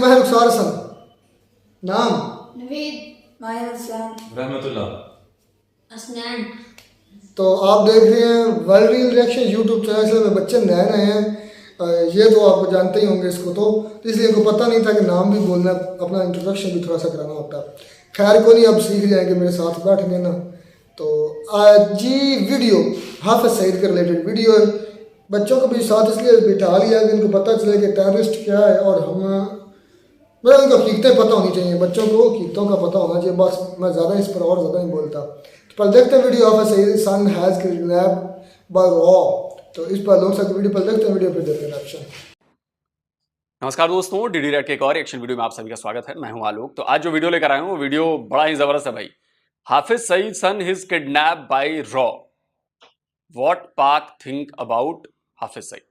इसम है रुखसार हसन, नाम नवीद, माहिर हुसैन, रहमतुल्लाह, असनान। तो आप देख रहे हैं world reel reaction YouTube channel में। बच्चे नए नए हैं, ये तो आप जानते ही होंगे इसको, तो इसलिए इनको पता नहीं था कि नाम भी बोलना, अपना इंट्रोडक्शन भी थोड़ा सा कराना होता है। खैर को नहीं, अब सीख जाएंगे, मेरे साथ बैठ गए ना। तो आज जी वीडियो हाफिज़ सईद के रिलेटेड वीडियो है। बच्चों को भी साथ इसलिए बिठा लिया कि इनको पता चले कि टेररिस्ट क्या है, और हम मतलब उनको हकीकतें पता होनी चाहिए, बच्चों को हकीकतों का पता होना चाहिए। बस मैं ज़्यादा इस पर और ज़्यादा नहीं बोलता। तो पहले देखते हैं video. Hafiz Saeed sun has kidnapped bye raw. तो इस पर लोग सब वीडियो पर देखते हैं, वीडियो पर देते हैं एक्शन। नमस्कार दोस्तों, डीडी रेड के एक और एक्शन वीडियो में आप सभी का स्वागत है। मैं हूं आलोक। तो आज जो वीडियो लेकर आया हूं वो वीडियो बड़ा ही जबरदस्त है भाई। Hafiz Saeed son his kidnap by रॉ, what Pak think about Hafiz Saeed.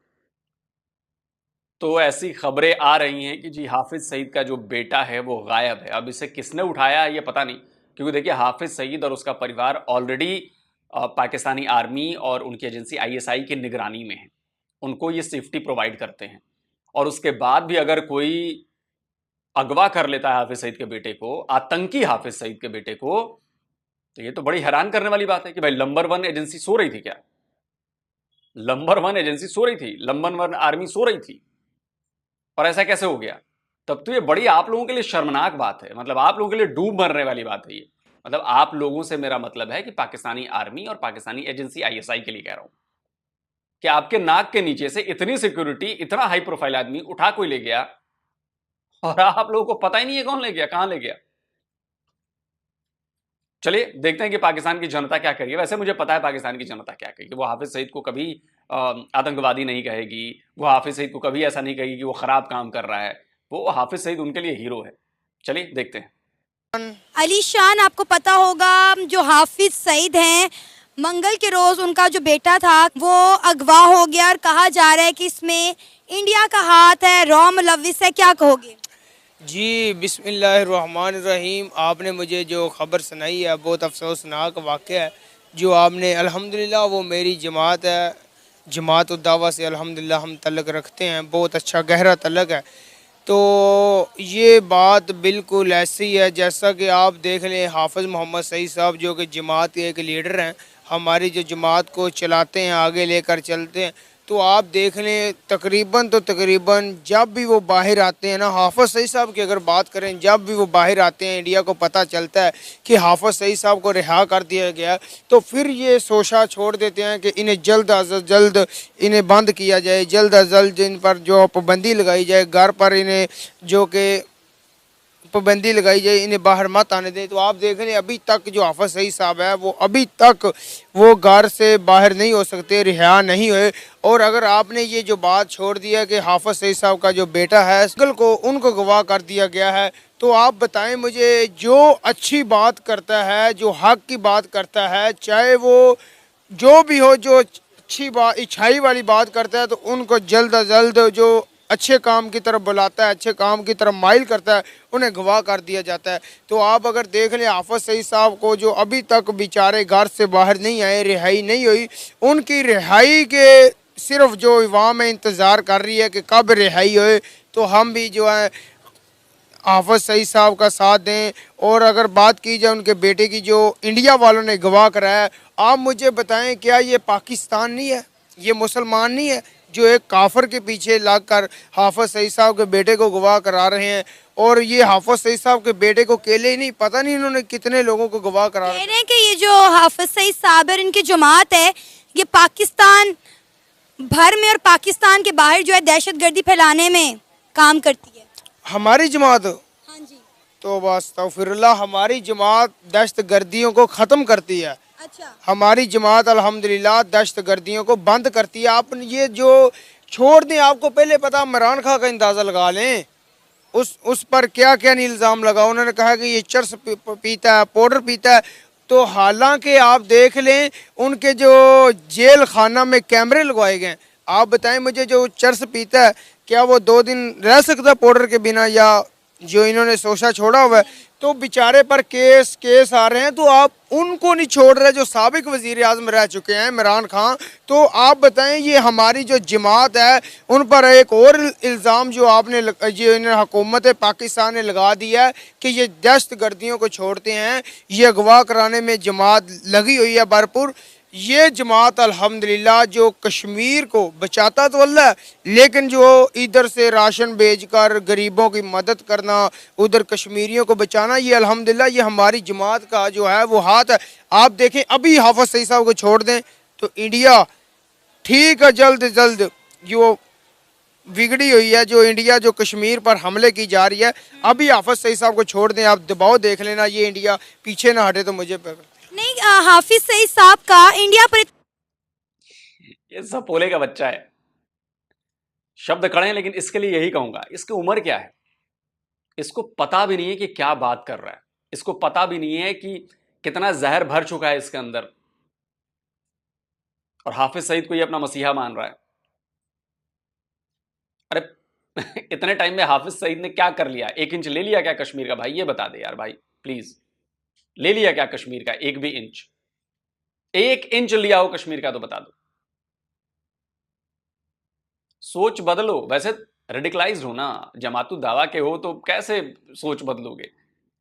तो ऐसी खबरें आ रही हैं कि जी हाफिज सईद का जो बेटा है वो गायब है। अब इसे किसने उठाया है ये पता नहीं, क्योंकि देखिए हाफिज सईद और उसका परिवार ऑलरेडी पाकिस्तानी आर्मी और उनकी एजेंसी ISI की निगरानी में है। उनको ये सेफ्टी प्रोवाइड करते हैं, और उसके बाद भी अगर कोई अगवा कर लेता है हाफिज सईद के बेटे को, आतंकी हाफिज सईद के बेटे को, तो ये तो बड़ी हैरान करने वाली बात है कि भाई नंबर 1 एजेंसी सो रही थी क्या? नंबर 1 एजेंसी सो रही थी, नंबर 1 आर्मी सो रही थी, और ऐसा कैसे हो गया? तब तो ये बड़ी आप लोगों के लिए शर्मनाक बात है। मतलब आप लोगों के लिए डूब मरने वाली बात है ये। मतलब आप लोगों से मेरा मतलब है कि पाकिस्तानी आर्मी और पाकिस्तानी एजेंसी ISI के लिए कह रहा हूं कि आपके नाक के नीचे से इतनी सिक्योरिटी, इतना हाई प्रोफाइल आदमी उठा कोई ले गया, और आप लोगों को पता ही नहीं है कौन ले गया, कहां ले गया। चलिए देखते हैं कि पाकिस्तान की जनता क्या करेगी। वैसे मुझे पता है पाकिस्तान की जनता क्या कहेगी। वो हाफिज सईद को कभी आतंकवादी नहीं कहेगी, वो हाफिज सईद को कभी ऐसा नहीं कहेगी कि वो खराब काम कर रहा है। वो हाफिज सईद उनके लिए हीरो है। चलिए देखते हैं। अली शान, आपको पता होगा जो हाफिज सईद हैं, मंगल के रोज उनका जो बेटा था वो अगवा हो गया, और कहा जा रहा है कि इसमें इंडिया का हाथ है, रॉ मुलविस है। क्या कहोगे? जी बिस्मिल्लाहिर्रहमानिर्रहीम। आपने मुझे जो खबर सुनाई है बहुत अफसोसनाक वाक़या है। जो आपने अल्हम्दुलिल्लाह, वो मेरी जमात है, जमात उद्दावा से अल्हम्दुलिल्लाह हम तल्लक रखते हैं, बहुत अच्छा गहरा तल्लक है। तो ये बात बिल्कुल ऐसी है जैसा कि आप देख लें, हाफिज़ मोहम्मद सईद साहब जो कि जमात के एक लीडर हैं, हमारी जो जमात को चलाते हैं, आगे लेकर चलते हैं। तो आप देख लें तकरीबन जब भी वो बाहर आते हैं ना, हाफिज़ सईद साहब की अगर बात करें, जब भी वो बाहर आते हैं, इंडिया को पता चलता है कि हाफिज़ सईद साहब को रिहा कर दिया गया, तो फिर ये सोचा छोड़ देते हैं कि इन्हें जल्द अज जल्द इन्हें बंद किया जाए, जल्द अज जल्द इन पर जो पाबंदी लगाई जाए, घर पर इन्हें जो कि पाबंदी लगाई जाए, इन्हें बाहर मत आने दें। तो आप देख लें अभी तक जो हाफिज़ सईद साहब है वो अभी तक वो घर से बाहर नहीं हो सकते, रिहा नहीं हुए। और अगर आपने ये जो बात छोड़ दिया कि हाफिज़ सईद साहब का जो बेटा है कल को उनको गवाह कर दिया गया है, तो आप बताएं मुझे, जो अच्छी बात करता है, जो हक की बात करता है, चाहे वो जो भी हो, जो अच्छी बात, अच्छाई वाली बात करता है, तो उनको जल्द अज जल्द जो अच्छे काम की तरफ बुलाता है, अच्छे काम की तरफ माइल करता है, उन्हें गवाह कर दिया जाता है। तो आप अगर देख लें हाफिज़ सईद साहब को, जो अभी तक बेचारे घर से बाहर नहीं आए, रिहाई नहीं हुई, उनकी रिहाई के सिर्फ जो अवाम इंतज़ार कर रही है कि कब रिहाई होए, तो हम भी जो है हाफिज़ सईद साहब का साथ दें। और अगर बात की जाए उनके बेटे की, जो इंडिया वालों ने गवाह कराया, आप मुझे बताएं, क्या ये पाकिस्तान नहीं है, ये मुसलमान नहीं है जो एक काफिर के पीछे लगकर हाफिज़ सईद साहब के बेटे को गवाह करा रहे हैं? और ये हाफिज़ सईद साहब के बेटे को अकेले ही नहीं, पता नहीं इन्होंने कितने लोगों को गवाह करा रहे हैं। कि ये जो हाफिज सईद साहब है, इनकी जमात है, ये पाकिस्तान भर में और पाकिस्तान के बाहर जो है दहशतगर्दी फैलाने में काम करती है। हमारी जमात, हाँ जी, तो बस तौफिरुल्लाह, हमारी जमात दहशतगर्दियों को ख़त्म करती है। अच्छा, हमारी जमात अल्हम्दुलिल्लाह दहशतगर्दियों को बंद करती है। आप ये जो छोड़ दें, आपको पहले पता, इमरान खान का अंदाज़ा लगा लें, उस पर क्या क्या नहीं इल्ज़ाम लगा। उन्होंने कहा कि ये चरस पीता है, पाउडर पीता है। तो हालांकि आप देख लें उनके जो जेल खाना में कैमरे लगवाए गए, आप बताएं मुझे, जो चरस पीता है क्या वो 2 दिन रह सकता पाउडर के बिना, या जो इन्होंने सोचा छोड़ा हुआ है, तो बेचारे पर केस आ रहे हैं, तो आप उनको नहीं छोड़ रहे जो साबिक वज़ीर आज़म रह चुके हैं इमरान खान। तो आप बताएं ये हमारी जो जमात है उन पर एक और इल्ज़ाम जो आपने जो हुकूमत पाकिस्तान ने लगा दिया है कि ये दहशतगर्दियों को छोड़ते हैं, ये अगवा कराने में जमात लगी हुई है भरपूर। ये जमात अल्हम्दुलिल्लाह जो कश्मीर को बचाता तो अल्लाह है, लेकिन जो इधर से राशन भेजकर गरीबों की मदद करना, उधर कश्मीरियों को बचाना, ये अल्हम्दुलिल्लाह ये हमारी जमात का जो है वो हाथ है। आप देखें अभी हाफिज सईद साहब को छोड़ दें तो इंडिया ठीक है, जल्द से जल्द जो बिगड़ी हुई है जो इंडिया जो कश्मीर पर हमले की जा रही है, अभी हाफिज सईद साहब को छोड़ दें, आप दबाव देख लेना, ये इंडिया पीछे ना हटे तो मुझे नहीं, हाफिज सईद साहब का इंडिया पर ये सपोले का बच्चा है, शब्द खड़े हैं, लेकिन इसके लिए यही कहूंगा, इसकी उम्र क्या है, इसको पता भी नहीं है कि क्या बात कर रहा है, इसको पता भी नहीं है कि कितना जहर भर चुका है इसके अंदर, और हाफिज सईद को ये अपना मसीहा मान रहा है। अरे इतने टाइम में हाफिज सईद ने क्या कर लिया? 1 इंच ले लिया क्या कश्मीर का? भाई ये बता दे यार भाई प्लीज, ले लिया क्या कश्मीर का 1 भी इंच? 1 इंच लिया हो कश्मीर का तो बता दो। सोच बदलो। वैसे रेडिकलाइज्ड हो ना, जमातुल दावा के हो तो कैसे सोच बदलोगे?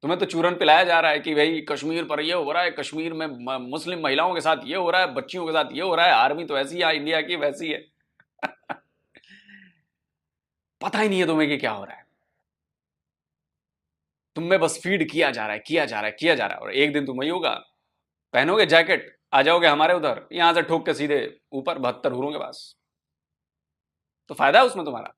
तुम्हें तो चूरन पिलाया जा रहा है कि भाई कश्मीर पर ये हो रहा है, कश्मीर में मुस्लिम महिलाओं के साथ ये हो रहा है, बच्चियों के साथ ये हो रहा है, आर्मी तो ऐसी है इंडिया की वैसी है। पता ही नहीं है तुम्हें कि क्या हो रहा है, तुम्हें बस फीड किया जा रहा है, किया जा रहा है, किया जा रहा है। और एक दिन तुम वही होगा, पहनोगे जैकेट, आ जाओगे हमारे उधर, यहां से ठोक के सीधे ऊपर 72 हुरों के पास। तो फायदा है उसमें तुम्हारा,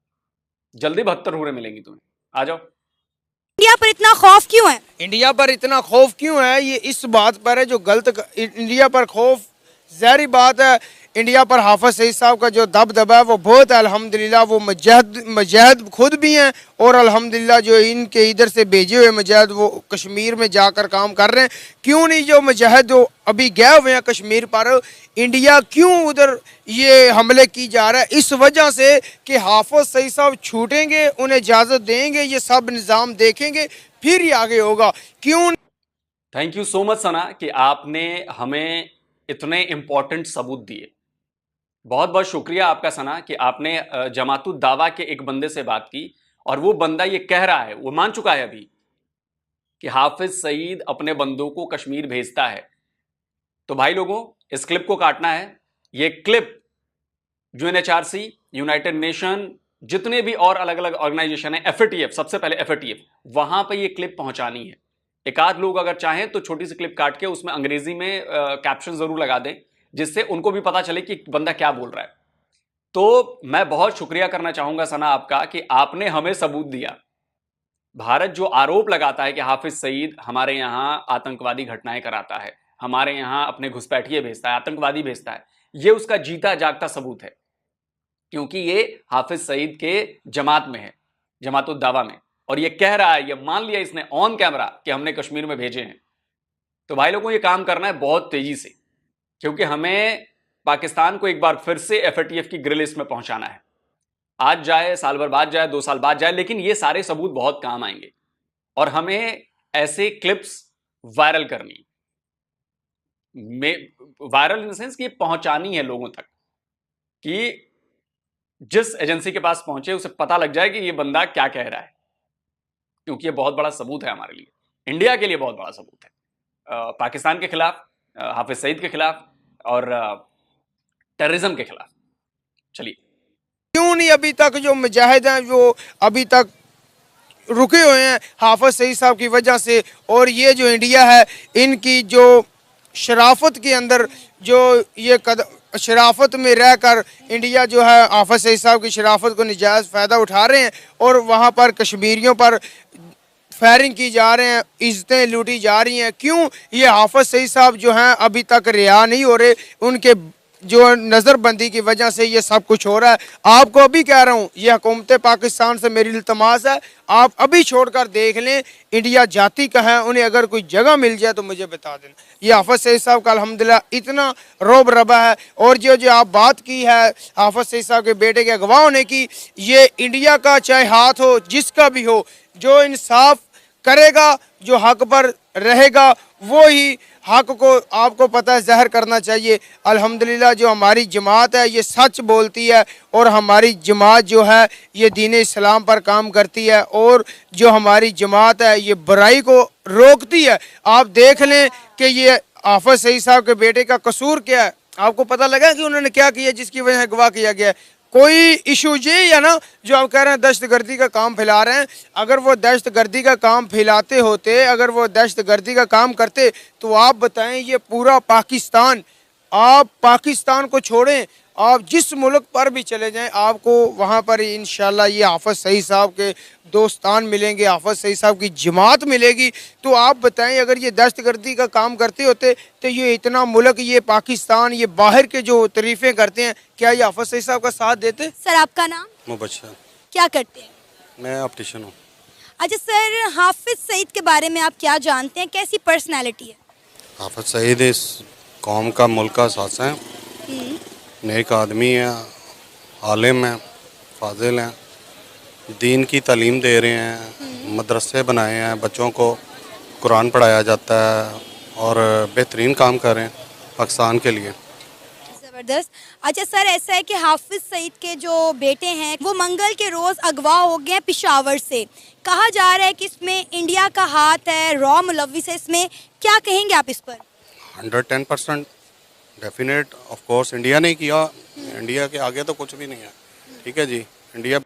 जल्दी 72 हुरें मिलेंगी तुम्हें, आ जाओ। इंडिया पर इतना खौफ क्यों है? इंडिया पर इतना खौफ क्यों है? ये इस बात पर है जो गलत इंडिया पर खौफ, ज़ाहिर बात है इंडिया पर हाफिज सईद साहब का जो दबदबा है वो बहुत है अल्हम्दुलिल्लाह। वो मुजाहिद खुद भी हैं और अल्हम्दुलिल्लाह जो इनके इधर से भेजे हुए मुजाहिद वो कश्मीर में जाकर काम कर रहे हैं। क्यों नहीं जो मुजाहिद जो अभी गए हुए हैं कश्मीर पर, इंडिया क्यों उधर ये हमले की जा रहा है? इस वजह से कि हाफिज सईद साहब छूटेंगे, उन्हें इजाज़त देंगे, ये सब निज़ाम देखेंगे, फिर ही आगे होगा। क्यों? थैंक यू सो मच सना कि आपने हमें इतने इंपॉर्टेंट सबूत दिए। बहुत बहुत शुक्रिया आपका सना कि आपने जमातुल दावा के एक बंदे से बात की और वो बंदा ये कह रहा है, वो मान चुका है अभी कि हाफिज सईद अपने बंदों को कश्मीर भेजता है। तो भाई लोगों, इस क्लिप को काटना है। ये क्लिप UNHRC, यूनाइटेड नेशन, जितने भी और अलग अलग ऑर्गेनाइजेशन है, FATF, सबसे पहले FATF, वहां पर ये क्लिप पहुंचानी है। एक आध लोग अगर चाहें तो छोटी सी क्लिप काट के उसमें अंग्रेजी में कैप्शन जरूर लगा दें, जिससे उनको भी पता चले कि बंदा क्या बोल रहा है। तो मैं बहुत शुक्रिया करना चाहूंगा सना आपका कि आपने हमें सबूत दिया। भारत जो आरोप लगाता है कि हाफिज सईद हमारे यहां आतंकवादी घटनाएं कराता है, हमारे यहां अपने घुसपैठिए भेजता है, आतंकवादी भेजता है, ये उसका जीता जागता सबूत है, क्योंकि ये हाफिज सईद के जमात में है, जमातुल दावा में, और ये कह रहा है, ये मान लिया इसने ऑन कैमरा कि हमने कश्मीर में भेजे हैं। तो भाई लोगों, ये काम करना है बहुत तेजी से, क्योंकि हमें पाकिस्तान को एक बार फिर से FATF की ग्रे लिस्ट में पहुंचाना है। आज जाए, साल भर बाद जाए, 2 साल बाद जाए, लेकिन ये सारे सबूत बहुत काम आएंगे और हमें ऐसे क्लिप्स वायरल करनी, वायरल इन द सेंस कि पहुंचानी है लोगों तक, कि जिस एजेंसी के पास पहुंचे उसे पता लग जाए कि ये बंदा क्या कह रहा है, क्योंकि ये बहुत बड़ा सबूत है हमारे लिए, इंडिया के लिए बहुत बड़ा सबूत है, पाकिस्तान के खिलाफ, हाफिज सईद के खिलाफ और टेररिज्म के खिलाफ। चलिए, क्यों नहीं अभी तक जो मुजाहिद हैं जो अभी तक रुके हुए हैं हाफिज सईद साहब की वजह से, और ये जो इंडिया है इनकी जो शराफत के अंदर जो ये शराफत में रहकर इंडिया जो है हाफिज सईद साहब की शराफत को नजायज़ फ़ायदा उठा रहे हैं और वहाँ पर कश्मीरियों पर फायरिंग की जा रहे हैं, इज्जतें लूटी जा रही हैं। क्यों? ये हाफिज सईद साहब जो हैं अभी तक रिहा नहीं हो रहे, उनके जो नज़रबंदी की वजह से ये सब कुछ हो रहा है। आपको अभी कह रहा हूँ, ये हुकूमत पाकिस्तान से मेरी इल्तमास है, आप अभी छोड़कर देख लें, इंडिया जाती का है, उन्हें अगर कोई जगह मिल जाए तो मुझे बता देना। ये हाफिज सईद साहब का अल्हम्दुलिल्लाह इतना रोब रबा है, और जो आप बात की है हाफिज सईद साहब के बेटे के अगवा होने की, ये इंडिया का चाहे हाथ हो, जिसका भी हो, जो इंसाफ करेगा, जो हक पर रहेगा वो ही हक को, आपको पता है, ज़हर करना चाहिए। अल्हम्दुलिल्लाह जो हमारी जमात है ये सच बोलती है और हमारी जमात जो है ये दीन इस्लाम पर काम करती है और जो हमारी जमात है ये बुराई को रोकती है। आप देख लें कि ये हाफिज सईद साहब के बेटे का कसूर क्या है, आपको पता लगा कि उन्होंने क्या किया जिसकी वजह से अगवा किया गया है? कोई इशू ये या ना जो आप कह रहे हैं दहशतगर्दी का काम फैला रहे हैं, अगर वो दहशतगर्दी का काम फैलाते होते, अगर वो दहशतगर्दी का काम करते तो आप बताएं ये पूरा पाकिस्तान, आप पाकिस्तान को छोड़ें, आप जिस मुल्क पर भी चले जाएं आपको वहाँ पर इंशाल्लाह ये हाफिज सईद साहब के दोस्तान मिलेंगे, हाफिज सईद साहब की जमात मिलेगी। तो आप बताएं अगर ये दहशतगर्दी का काम करते होते तो ये इतना मुल्क, ये पाकिस्तान, ये बाहर के जो तारीफ़ें करते हैं, क्या ये हाफिज सईद साहब का साथ देते? सर आपका नाम? मुबशर। क्या करते हैं? मैं ऑप्टिशियन हूँ। अच्छा सर, हाफिज सईद के बारे में आप क्या जानते हैं, कैसी पर्सनैलिटी है? हाफिज सईद इस कौम का, मुल्क का सासा है, नेक आदमी है, आलिम है, फाजिल हैं, दीन की तालीम दे रहे हैं, मदरसे बनाए हैं, बच्चों को कुरान पढ़ाया जाता है और बेहतरीन काम कर रहे हैं पाकिस्तान के लिए। ज़बरदस्त। अच्छा सर, ऐसा है कि हाफिज सईद के जो बेटे हैं वो मंगल के रोज़ अगवा हो गए हैं पेशावर से। कहा जा रहा है कि इसमें इंडिया का हाथ है, रॉ मुलविस है इसमें, क्या कहेंगे आप इस पर? 110% डेफिनेट, ऑफ कोर्स इंडिया ने किया, इंडिया के आगे तो कुछ भी नहीं है। ठीक है जी, इंडिया।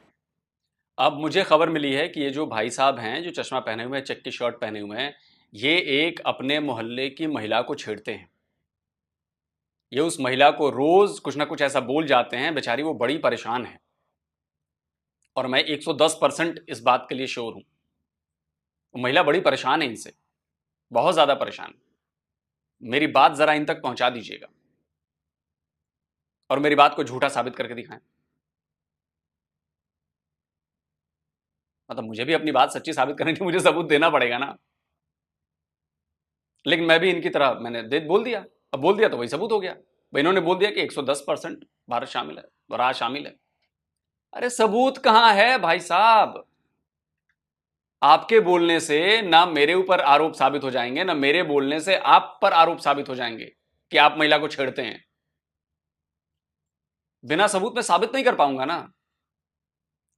अब मुझे खबर मिली है कि ये जो भाई साहब हैं जो चश्मा पहने हुए हैं, चेक की शर्ट पहने हुए हैं, ये एक अपने मोहल्ले की महिला को छेड़ते हैं। ये उस महिला को रोज कुछ ना कुछ ऐसा बोल जाते हैं, बेचारी वो बड़ी परेशान है। और मैं 110% इस बात के लिए श्योर हूं, वो महिला बड़ी परेशान है इनसे, बहुत ज्यादा परेशान। मेरी बात जरा इन तक पहुंचा दीजिएगा और मेरी बात को झूठा साबित करके दिखाएं। मतलब मुझे भी अपनी बात सच्ची साबित करने के लिए मुझे सबूत देना पड़ेगा ना। लेकिन मैं भी इनकी तरह मैंने बोल दिया, अब बोल दिया तो वही सबूत हो गया। भाई इन्होंने बोल दिया कि 110% भारत शामिल है, राज शामिल है। अरे सबूत कहां है भाई साहब? आपके बोलने से ना मेरे ऊपर आरोप साबित हो जाएंगे, ना मेरे बोलने से आप पर आरोप साबित हो जाएंगे कि आप महिला को छेड़ते हैं। बिना सबूत में साबित नहीं कर पाऊंगा ना।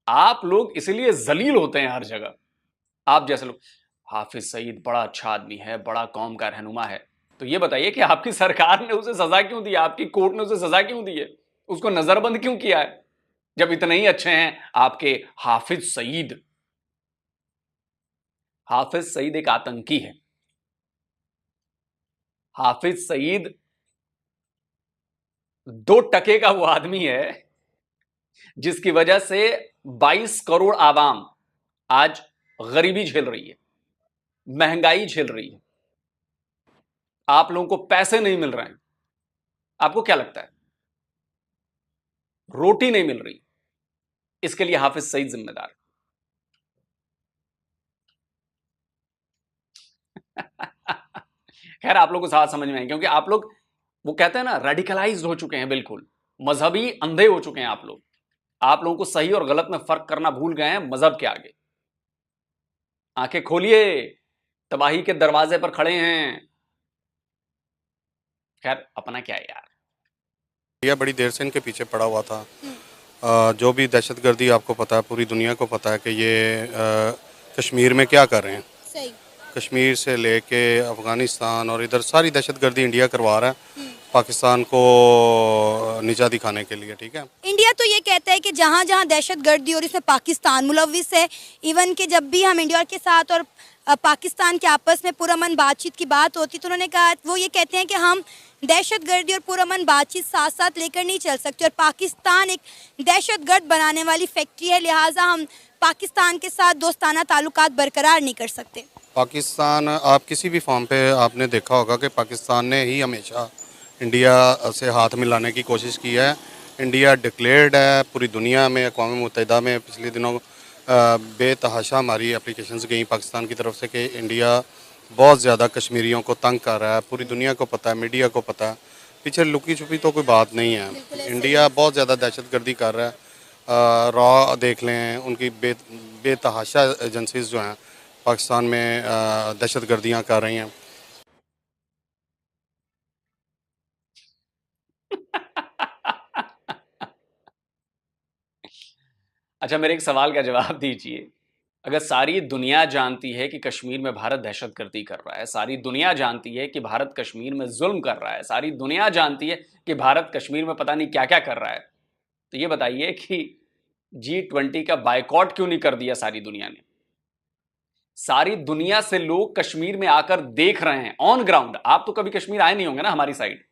आप लोग इसलिए जलील होते हैं हर जगह, आप जैसे लोग। हाफिज सईद बड़ा अच्छा आदमी है, बड़ा कौम का रहनुमा है, तो ये बताइए कि आपकी सरकार ने उसे सजा क्यों दी, आपकी कोर्ट ने उसे सजा क्यों दी है, उसको नजरबंद क्यों किया है, जब इतने ही अच्छे हैं आपके हाफिज सईद। हाफिज सईद एक आतंकी है। हाफिज सईद 2 टके का वो आदमी है जिसकी वजह से 22 करोड़ आवाम आज गरीबी झेल रही है, महंगाई झेल रही है, आप लोगों को पैसे नहीं मिल रहे हैं। आपको क्या लगता है? रोटी नहीं मिल रही, इसके लिए हाफिज सईद जिम्मेदार। खैर आप लोगों को साथ समझ में आए, क्योंकि आप लोग, वो कहते हैं ना, रेडिकलाइज्ड हो चुके हैं, बिल्कुल मजहबी अंधे हो चुके हैं आप लोग। आप लोगों को सही और गलत में फर्क करना भूल गए हैं मजहब के आगे। आंखें खोलिए, तबाही के दरवाजे पर खड़े हैं। खैर अपना क्या है यार, इंडिया बड़ी देर से इनके पीछे पड़ा हुआ था। जो भी दहशतगर्दी, आपको पता है, पूरी दुनिया को पता है कि ये कश्मीर में क्या कर रहे हैं। सही। कश्मीर से लेके अफ़गानिस्तान और इधर सारी दहशतगर्दी इंडिया करवा रहा है पाकिस्तान को नीचा दिखाने के लिए। ठीक है, इंडिया तो ये कहता है कि जहाँ जहाँ दहशतगर्दी और इसमें पाकिस्तान मुलविस है। इवन कि जब भी हम इंडिया के साथ और पाकिस्तान के आपस में पुरअमन बातचीत की बात होती तो उन्होंने कहा, वो ये कहते हैं कि हम दहशतगर्दी और पुरअमन बातचीत साथ साथ लेकर नहीं चल सकते, और पाकिस्तान एक दहशतगर्द बनाने वाली फैक्ट्री है, लिहाजा हम पाकिस्तान के साथ दोस्ताना ताल्लुकात बरकरार नहीं कर सकते। पाकिस्तान, आप किसी भी फॉर्म पे आपने देखा होगा कि पाकिस्तान ने ही हमेशा इंडिया से हाथ मिलाने की कोशिश की है। इंडिया डिक्लेयर्ड है पूरी दुनिया में, अक़वाम मुत्तहिदा में पिछले दिनों बेतहाशा हमारी एप्लीकेशंस गई पाकिस्तान की तरफ से कि इंडिया बहुत ज़्यादा कश्मीरियों को तंग कर रहा है। पूरी दुनिया को पता है, मीडिया को पता है, पीछे लुकी छुपी तो कोई बात नहीं है। इंडिया बहुत ज़्यादा दहशतगर्दी कर रहा है। रॉ देख लें, उनकी बेतहाशा एजेंसीज जो हैं पाकिस्तान में दहशतगर्दियाँ कर रही हैं। अच्छा, मेरे एक सवाल का जवाब दीजिए। अगर सारी दुनिया जानती है कि कश्मीर में भारत दहशतगर्दी कर रहा है, सारी दुनिया जानती है कि भारत कश्मीर में जुल्म कर रहा है, सारी दुनिया जानती है कि भारत कश्मीर में पता नहीं क्या क्या कर रहा है, तो ये बताइए कि G20 का बायकॉट क्यों नहीं कर दिया सारी दुनिया ने? सारी दुनिया से लोग कश्मीर में आकर देख रहे हैं ऑन ग्राउंड। आप तो कभी कश्मीर आए नहीं होंगे ना हमारी साइड,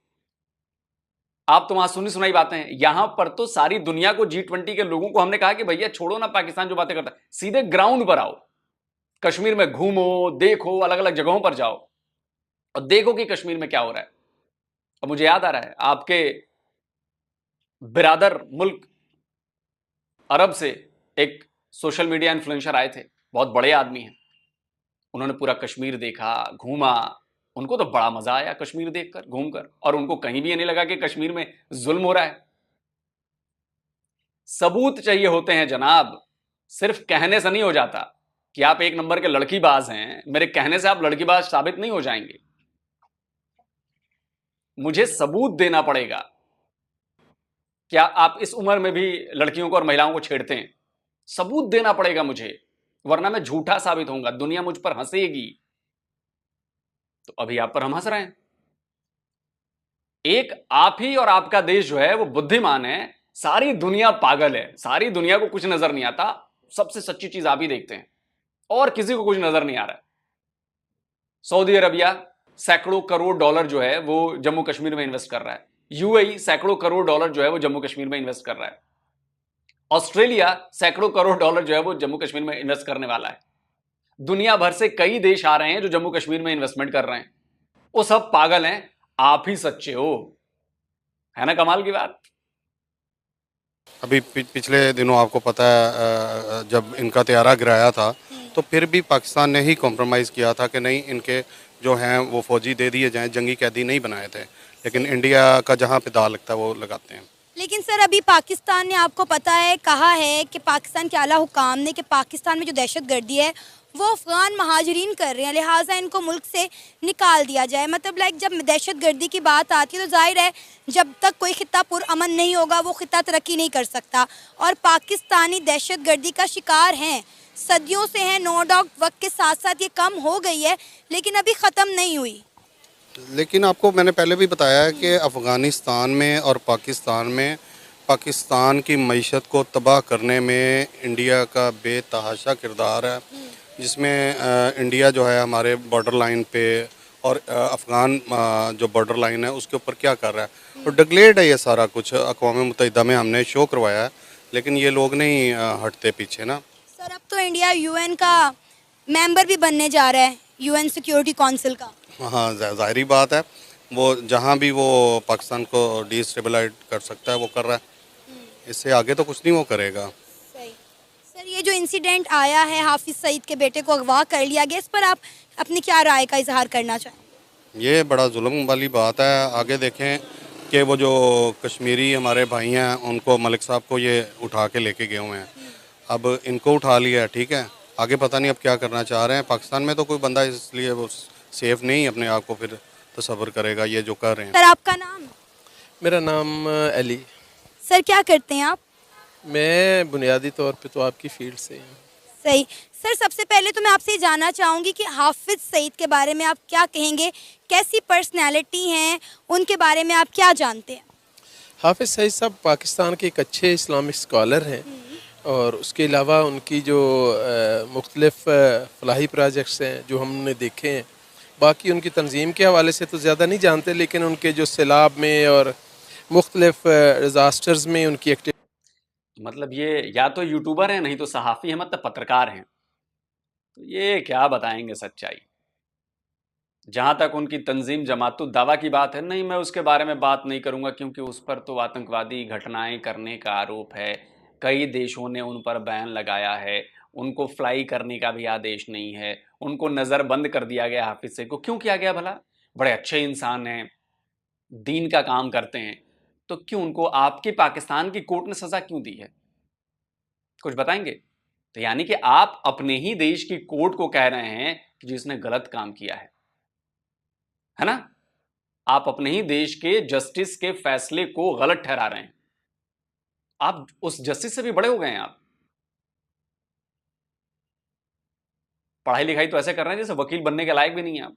आप तो वहां सुनी सुनाई बातें हैं। यहां पर तो सारी दुनिया को G20 के लोगों को हमने कहा कि भैया छोड़ो ना पाकिस्तान जो बातें करता है, सीधे ग्राउंड पर आओ, कश्मीर में घूमो, देखो, अलग अलग जगहों पर जाओ और देखो कि कश्मीर में क्या हो रहा है। अब मुझे याद आ रहा है, आपके बिरादर मुल्क अरब से एक सोशल मीडिया इन्फ्लुएंसर आए थे, बहुत बड़े आदमी हैं, उन्होंने पूरा कश्मीर देखा, घूमा, उनको तो बड़ा मजा आया कश्मीर देखकर, घूमकर, और उनको कहीं भी ये नहीं लगा कि कश्मीर में जुल्म हो रहा है। सबूत चाहिए होते हैं जनाब, सिर्फ कहने से नहीं हो जाता कि आप एक नंबर के लड़कीबाज हैं, मेरे कहने से आप लड़कीबाज साबित नहीं हो जाएंगे, मुझे सबूत देना पड़ेगा। क्या आप इस उम्र में भी लड़कियों को और महिलाओं को छेड़ते हैं? सबूत देना पड़ेगा मुझे, वरना मैं झूठा साबित होऊंगा, दुनिया मुझ पर हंसेगी। तो अभी आप पर हम हंस रहे हैं। एक आप ही और आपका देश जो है वो बुद्धिमान है, सारी दुनिया पागल है, सारी दुनिया को कुछ नजर नहीं आता, सबसे सच्ची चीज आप ही देखते हैं और किसी को कुछ नजर नहीं आ रहा है। सऊदी अरबिया सैकड़ों करोड़ डॉलर जो है वो जम्मू कश्मीर में इन्वेस्ट कर रहा है, यूएई सैकड़ों करोड़ डॉलर जो है वो जम्मू कश्मीर में इन्वेस्ट कर रहा है, ऑस्ट्रेलिया सैकड़ों करोड़ डॉलर जो है वो जम्मू कश्मीर में इन्वेस्ट करने वाला है। दुनिया भर से कई देश आ रहे हैं जो जम्मू कश्मीर में इन्वेस्टमेंट कर रहे हैं। वो सब पागल हैं, आप ही सच्चे हो। है ना कमाल की बात? अभी पिछले दिनों आपको पता है जब इनका त्यारा गिराया था तो फिर भी पाकिस्तान ने ही कॉम्प्रोमाइज़ किया था कि नहीं, इनके जो हैं वो फौजी दे दिए जाएं, जंगी कैदी नहीं बनाए थे, लेकिन इंडिया का जहां पे दाल लगता है वो लगाते हैं। लेकिन सर अभी पाकिस्तान ने, आपको पता है, कहा है कि पाकिस्तान के आला हुकाम ने कि पाकिस्तान में जो दहशतगर्दी है वो अफगान महाजरीन कर रहे हैं, लिहाजा इनको मुल्क से निकाल दिया जाए। मतलब लाइक जब दहशतगर्दी की बात आती है तो जाहिर है जब तक कोई खिता पुरअमन नहीं होगा वो खिता तरक्की नहीं कर सकता, और पाकिस्तानी दहशतगर्दी का शिकार हैं, सदियों से हैं, नो डाउट। वक्त के साथ साथ ये कम हो गई है लेकिन अभी ख़त्म नहीं हुई। लेकिन आपको मैंने पहले भी बताया है कि अफ़गानिस्तान में और पाकिस्तान में पाकिस्तान की मईशत को तबाह करने में इंडिया का बेतहाशा किरदार है, जिसमें इंडिया जो है हमारे बॉर्डर लाइन पे और अफ़गान जो बॉर्डर लाइन है उसके ऊपर क्या कर रहा है, और डिक्लेयर्ड है ये सारा कुछ, अक़वाम मुत्तहिदा में हमने शो करवाया है, लेकिन ये लोग नहीं हटते पीछे ना। सर अब तो इंडिया यूएन का मेंबर भी बनने जा रहा है, यूएन सिक्योरिटी काउंसिल का। हाँ, जाहिर बात है, वो जहाँ भी वो पाकिस्तान को डिस्टेबलाइज कर सकता है वो कर रहा है, इससे आगे तो कुछ नहीं वो करेगा। सही। सर ये जो इंसिडेंट आया है, हाफिज़ सईद के बेटे को अगवा कर लिया गया, इस पर आप अपनी क्या राय का इजहार करना चाहें? ये बड़ा जुल्म वाली बात है। आगे देखें कि वो जो कश्मीरी हमारे भाई हैं उनको मलिक साहब को ये उठा के लेके गए हुए हैं, अब इनको उठा लिया है, ठीक है, आगे पता नहीं अब क्या करना चाह रहे हैं। पाकिस्तान में तो कोई बंदा इसलिए वो सेफ नहीं अपने आप को फिर तसव्वुर करेगा ये जो कर रहे हैं। सर आपका नाम? मेरा नाम अली। सर क्या करते हैं आप? मैं बुनियादी तौर पे तो आपकी फील्ड से हूँ। सही। सर सबसे पहले तो मैं आपसे ये जानना चाहूँगी कि हाफिज़ सईद के बारे में आप क्या कहेंगे, कैसी पर्सनैलिटी हैं, उनके बारे में आप क्या जानते हैं? हाफिज़ सईद साहब पाकिस्तान के एक अच्छे इस्लामिक स्कॉलर हैं, और उसके अलावा उनकी जो मुख्तलिफ फलाही प्रोजेक्ट्स हैं जो हमने देखे हैं, बाकी उनकी तंजीम के हवाले से तो ज़्यादा नहीं जानते, लेकिन उनके जो सैलाब में और मुख्तलिफ डिज़ास्टर्स में उनकी एक्टिविटी, मतलब ये या तो यूट्यूबर हैं नहीं तो सहाफ़ी हैं, मतलब पत्रकार हैं, तो ये क्या बताएंगे सच्चाई। जहां तक उनकी तंजीम जमातुद दावा की बात है, नहीं, मैं उसके बारे में बात नहीं करूंगा क्योंकि उस पर तो आतंकवादी घटनाएं करने का आरोप है, कई देशों ने उन पर बैन लगाया है, उनको फ्लाई करने का भी आदेश नहीं है, उनको नज़रबंद कर दिया गया। हाफिज़ सईद को क्यों किया गया भला? बड़े अच्छे इंसान हैं, दीन का काम करते हैं, तो क्यों उनको आपकी पाकिस्तान की कोर्ट ने सज़ा क्यों दी है? कुछ बताएंगे? तो यानी कि आप अपने ही देश की कोर्ट को कह रहे हैं कि जिसने गलत काम किया है ना? आप अपने ही देश के जस्टिस के फैसले को गलत ठहरा रहे हैं। आप उस जस्टिस से भी बड़े हो गए हैं। आप पढ़ाई लिखाई तो ऐसे कर रहे हैं जैसे वकील बनने के लायक भी नहीं है आप।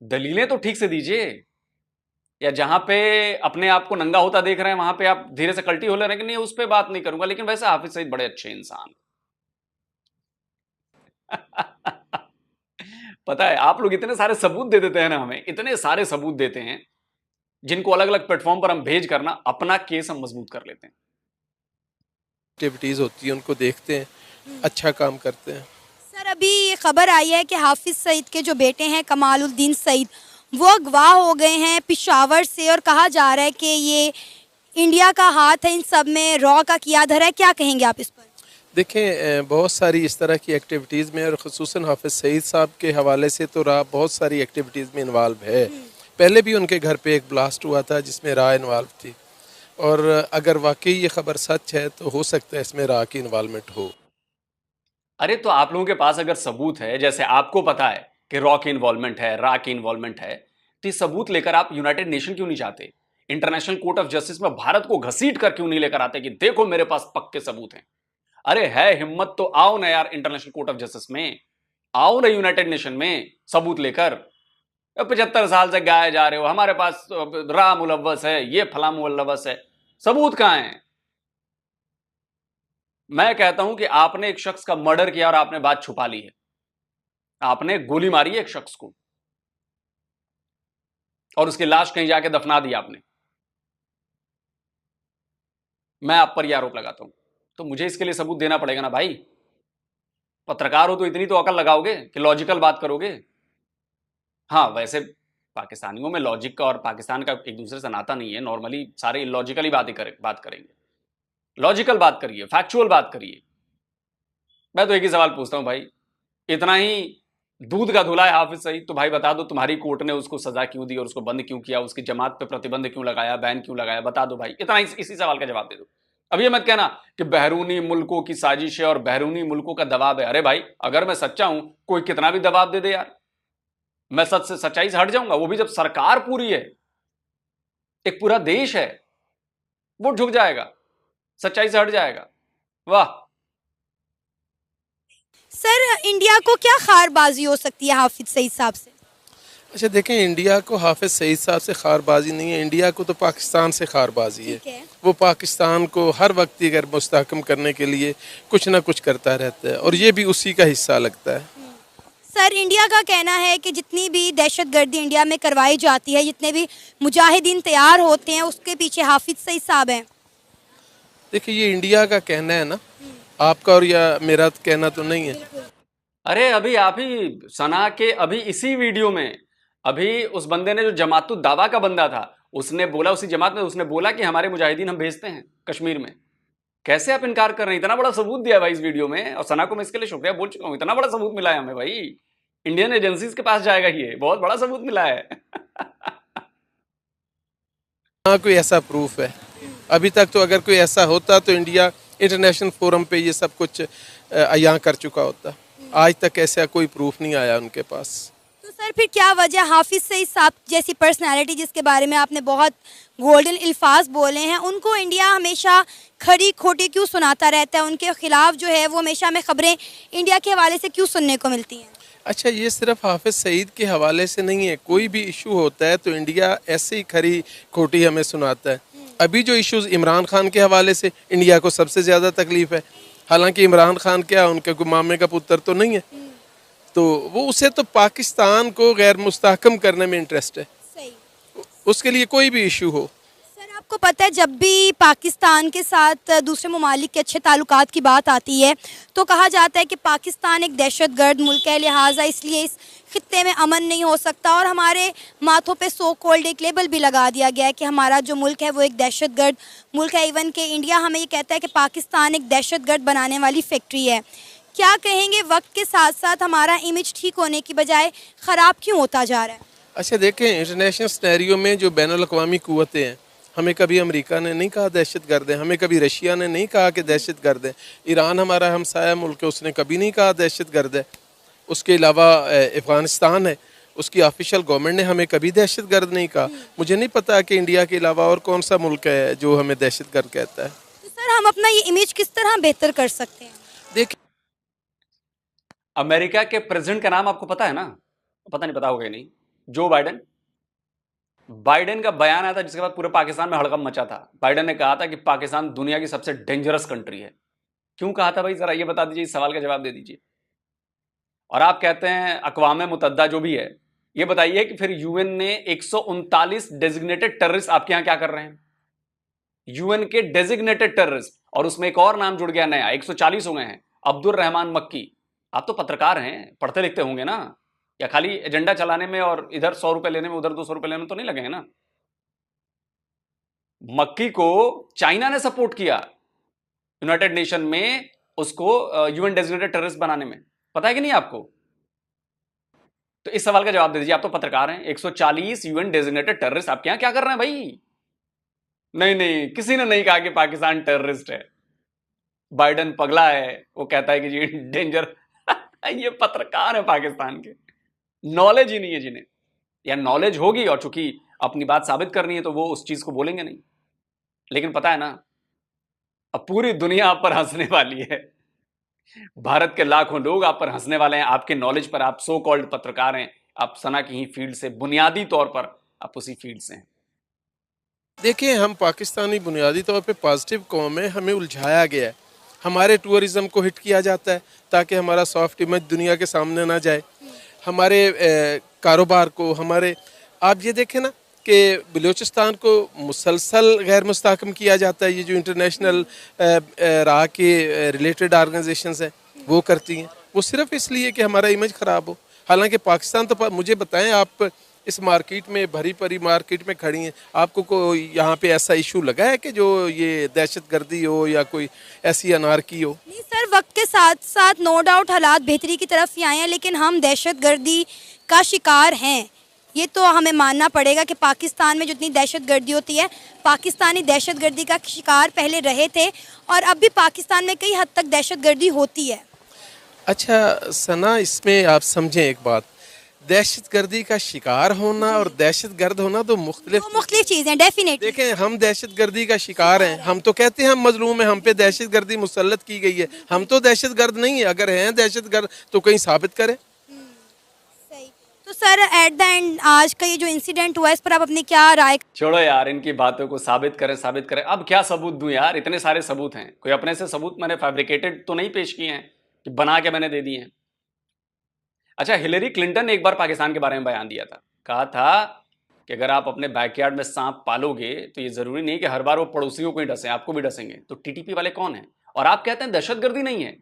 दलीलें तो ठीक से दीजिए, या जहां पे अपने आप को नंगा होता देख रहे हैं वहां पे आप धीरे से कल्टी हो ले रहे हैं कि नहीं, उस पर बात नहीं करूंगा। लेकिन वैसे हाफिज सईद बड़े अच्छे इंसान पता है, आप लोग इतने सारे सबूत दे देते हैं ना, हमें इतने सारे सबूत देते हैं जिनको अलग अलग प्लेटफॉर्म पर हम भेज करना अपना केस हम मजबूत कर लेते हैं। एक्टिविटीज़ होती है उनको देखते हैं, अच्छा काम करते हैं। सर अभी ये खबर आई है कि हाफिज सईद के जो बेटे हैं कमालुद्दीन सईद, वो अगवा हो गए हैं पिशावर से, और कहा जा रहा है कि ये इंडिया का हाथ है इन सब में, रॉ का किया धरा है। क्या कहेंगे आप इस पर? देखें, बहुत सारी इस तरह की एक्टिविटीज़ में, और ख़ुसूसन हाफिज़ सईद साहब के हवाले से तो रा बहुत सारी एक्टिविटीज़ में इन्वॉल्व है। पहले भी उनके घर पे एक ब्लास्ट हुआ था जिसमें रा इन्वॉल्व थी, और अगर वाकई ये खबर सच है तो हो सकता है इसमें रा की इन्वॉल्वमेंट हो। अरे तो आप लोगों के पास अगर सबूत है, जैसे आपको पता है कि रॉ की इन्वॉल्वमेंट है, रा की इन्वॉल्वमेंट है, तो ये सबूत लेकर आप यूनाइटेड नेशन क्यों नहीं जाते? इंटरनेशनल कोर्ट ऑफ जस्टिस में भारत को घसीट कर क्यों नहीं लेकर आते कि देखो मेरे पास पक्के सबूत हैं? अरे है हिम्मत तो आओ ना यार, इंटरनेशनल कोर्ट ऑफ जस्टिस में आओ ना, यूनाइटेड नेशन में सबूत लेकर। 75 साल से गाए जा रहे हो हमारे पास रा मुलव्वस है, ये फला मुलव्वस है, सबूत कहां है? मैं कहता हूं कि आपने एक शख्स का मर्डर किया और आपने बात छुपा ली है। आपने गोली मारी है एक शख्स को और उसकी लाश कहीं जाके दफना दी आपने। मैं आप पर यह आरोप लगाता हूं, तो मुझे इसके लिए सबूत देना पड़ेगा ना भाई। पत्रकार हो तो इतनी तो अकल लगाओगे कि लॉजिकल बात करोगे। हाँ, वैसे पाकिस्तानियों में लॉजिक का और पाकिस्तान का एक दूसरे से नाता नहीं है। नॉर्मली सारे इलॉजिकली बात करेंगे। लॉजिकल बात करिए, फैक्चुअल बात करिए। मैं तो एक ही सवाल पूछता हूं भाई, इतना ही दूध का धुला है हाफिज सईद, तो भाई बता दो तुम्हारी कोर्ट ने उसको सजा क्यों दी और उसको बंद क्यों किया, उसकी जमात पे प्रतिबंध क्यों लगाया, बैन क्यों लगाया? बता दो भाई, इतना इसी सवाल का जवाब दे दो। अब ये मत कहना कि बहरूनी मुल्कों की साजिश है और बहरूनी मुल्कों का दबाव है। अरे भाई, अगर मैं सच्चा हूं, कोई कितना भी दबाव दे दे यार, मैं सच्चाई से हट जाऊंगा? वो भी जब सरकार पूरी है, एक पूरा देश है, वो झुक जाएगा, सच्चाई से हट जाएगा। वाह। सर इंडिया को क्या खारबाजी हो सकती है हाफिज सईद साहब से? अच्छा देखें, इंडिया को हाफिज़ सईद साहब से खारबाजी नहीं है, इंडिया को तो पाकिस्तान से खारबाजी है। वो पाकिस्तान को हर वक्त अगर मुस्तहकम करने के लिए कुछ ना कुछ करता रहता है, और ये भी उसी का हिस्सा लगता है। सर इंडिया का कहना है कि जितनी भी दहशतगर्दी इंडिया में करवाई जाती है, जितने भी मुजाहिदीन तैयार होते हैं, उसके पीछे हाफिज सईद साहब हैं। देखिए, ये इंडिया का कहना है ना, आपका और या मेरा कहना तो नहीं है। अरे अभी आप ही सना के अभी इसी वीडियो में अभी उस बंदे ने, जो जमातुद दावा का बंदा था, उसने बोला, उसी जमात में उसने बोला कि हमारे मुजाहिदीन हम भेजते हैं कश्मीर में। कैसे आप इनकार कर रहे हैं? इतना बड़ा सबूत दिया भाई इस वीडियो में, और सना को मैं इसके लिए शुक्रिया बोल चुका हूं। इतना बड़ा सबूत मिला है हमें भाई, इंडियन एजेंसीज के पास जाएगा, ये बहुत बड़ा सबूत मिला है। हाँ, कोई ऐसा प्रूफ है अभी तक तो? अगर कोई ऐसा होता तो इंडिया इंटरनेशनल फोरम पे ये सब कुछ अयां कर चुका होता। आज तक ऐसा कोई प्रूफ नहीं आया उनके पास। तो सर फिर क्या वजह हाफिज सईद साहब जैसी पर्सनालिटी, जिसके बारे में आपने बहुत गोल्डन अल्फाज बोले हैं, उनको इंडिया हमेशा खरी खोटी क्यों सुनाता रहता है? उनके खिलाफ जो है वो हमेशा हमें खबरें इंडिया के हवाले से क्यों सुनने को मिलती हैं? अच्छा, ये सिर्फ हाफिज़ सईद के हवाले से नहीं है, कोई भी इशू होता है तो इंडिया ऐसे ही खरी खोटी हमें सुनाता है। अभी जो इश्यूज इमरान खान के हवाले से इंडिया को सबसे ज़्यादा तकलीफ है, हालांकि इमरान खान क्या उनके कोई मामे का पुत्र तो नहीं है, तो वो उसे तो पाकिस्तान को गैर मुस्तहकम करने में इंटरेस्ट है। सही। उसके लिए कोई भी इशू हो। सर आपको पता है, जब भी पाकिस्तान के साथ दूसरे ममालिक के अच्छे ताल्लुकात की बात आती है तो कहा जाता है कि पाकिस्तान एक दहशतगर्द मुल्क है, लिहाजा इसलिए इस खित्ते में अमन नहीं हो सकता, और हमारे माथों पे सो कॉल्ड एक लेबल भी लगा दिया गया है कि हमारा जो मुल्क है वो एक दहशतगर्द मुल्क है। इवन के इंडिया हमें ये कहता है कि पाकिस्तान एक दहशतगर्द बनाने वाली फैक्ट्री है। क्या कहेंगे, वक्त के साथ साथ हमारा इमेज ठीक होने की बजाय ख़राब क्यों होता जा रहा है? अच्छा देखें, इंटरनेशनल सिनेरियो में जो बैनुल अक़वामी क़ुव्वतें हैं, हमें कभी अमेरिका ने नहीं कहा दहशतगर्द है, हमें कभी रशिया ने नहीं कहा कि दहशतगर्द है, ईरान हमारा हमसाया मुल्क है, उसने कभी नहीं कहा दहशतगर्द है। उसके अलावा अफ़गानिस्तान है, उसकी ऑफिशियल गवर्नमेंट ने हमें कभी दहशतगर्द नहीं कहा। मुझे नहीं पता कि इंडिया के अलावा और कौन सा मुल्क है जो हमें दहशतगर्द कहता है। तो सर हम अपना ये इमेज किस तरह बेहतर कर सकते हैं? देखिए, अमेरिका के प्रेसिडेंट का नाम आपको पता है ना? पता नहीं, पता होगा ही नहीं। Joe Biden. बाइडेन का बयान आया था जिसके बाद पूरे पाकिस्तान में हड़कंप मचा था। बाइडेन ने कहा था कि पाकिस्तान दुनिया की सबसे डेंजरस कंट्री है। क्यों कहा था भाई, जरा ये बता दीजिए, इस सवाल का जवाब दे दीजिए। और आप कहते हैं अक़वाम मुत्तहिदा जो भी है, ये बताइए कि फिर यूएन ने 139 डेजिग्नेटेड टेररिस्ट आपके यहां क्या कर रहे हैं? यूएन के डेजिग्नेटेड टेररिस्ट, और उसमें एक और नाम जुड़ गया नया, 140 हो गए हैं, अब्दुल रहमान मक्की। आप तो पत्रकार हैं, पढ़ते लिखते होंगे ना? या खाली एजेंडा चलाने में और इधर 100 रुपए लेने में, उधर 200 रुपए लेने में तो नहीं लगेंगे ना? मक्की को चाइना ने सपोर्ट किया यूनाइटेड नेशन में, उसको यूएन डेजिग्नेटेड टेररिस्ट बनाने में। पता है कि नहीं आपको? तो इस सवाल का जवाब दे दीजिए, आप तो पत्रकार हैं। 140 यूएन डेजिग्नेटेड टेररिस्ट आपके यहां क्या कर रहे हैं भाई? नहीं नहीं, किसी ने नहीं कहा कि पाकिस्तान टेररिस्ट है। बाइडेन पगला है, वो कहता है कि जी डेंजर। ये पत्रकार है पाकिस्तान के, नॉलेज ही नहीं है जिन्हें, या नॉलेज होगी और चूंकि अपनी बात साबित करनी है तो वो उस चीज को बोलेंगे नहीं। लेकिन पता है ना, अब पूरी दुनिया आप पर हंसने वाली है। भारत के लाखों लोग आप पर हंसने वाले हैं, आपके नॉलेज पर। आप सो कॉल्ड पत्रकार हैं, आप सना की ही फील्ड से, बुनियादी तौर पर आप उसी फील्ड से हैं। देखिए, हम पाकिस्तानी बुनियादी तौर पे पॉजिटिव कौम है, हमें उलझाया गया है, हमारे टूरिज़्म को हिट किया जाता है ताकि हमारा सॉफ्ट इमेज दुनिया के सामने ना जाए, हमारे कारोबार को, हमारे, आप ये देखें ना कि बलूचिस्तान को मुसलसल गैर मुस्तहकम किया जाता है। ये जो इंटरनेशनल राह के रिलेटेड ऑर्गेनाइजेशंस हैं वो करती हैं, वो सिर्फ इसलिए कि हमारा इमेज ख़राब हो। हालांकि पाकिस्तान तो, मुझे बताएं, आप इस मार्केट में, भरी परी मार्केट में खड़ी हैं, आपको कोई यहाँ पे ऐसा इशू लगा है कि जो ये दहशतगर्दी हो या कोई ऐसी अनारकी हो? नहीं सर, वक्त के साथ साथ नो डाउट हालात बेहतरी की तरफ ही आए हैं, लेकिन हम दहशतगर्दी का शिकार हैं, ये तो हमें मानना पड़ेगा कि पाकिस्तान में जितनी दहशतगर्दी होती है, पाकिस्तानी दहशतगर्दी का शिकार पहले रहे थे और अब भी पाकिस्तान में कई हद तक दहशतगर्दी होती है। अच्छा सना, इसमें आप समझें एक बात, दहशतगर्दी का शिकार होना और दहशतगर्द होना तो मुख्तलिफ चीज़ें। डेफिनेटली देखें, हम दहशतगर्दी का शिकार हैं, हम तो कहते हैं हम मजलूम हैं, हम पे दहशतगर्दी मुसल्लत की गई है, हम तो दहशतगर्द नहीं है। अगर हैं दहशतगर्द तो कहीं साबित करें। सही। तो सर एट द एंड आज का ये जो इंसिडेंट हुआ, इस पर आप अपनी क्या राय? छोड़ो यार इनकी बातों को, साबित करें साबित करें। अब क्या सबूत दूं यार, इतने सारे सबूत हैं। कोई अपने से सबूत मैंने फैब्रिकेटेड तो नहीं पेश किए हैं कि बना के मैंने दे दिए हैं। अच्छा, हिलेरी क्लिंटन ने एक बार पाकिस्तान के बारे में बयान दिया था, कहा था कि अगर आप अपने बैकयार्ड में सांप पालोगे तो ये जरूरी नहीं कि हर बार वो पड़ोसियों को ही डसें, आपको भी डसेंगे। तो टीटीपी वाले कौन हैं? और आप कहते हैं दहशतगर्दी नहीं है।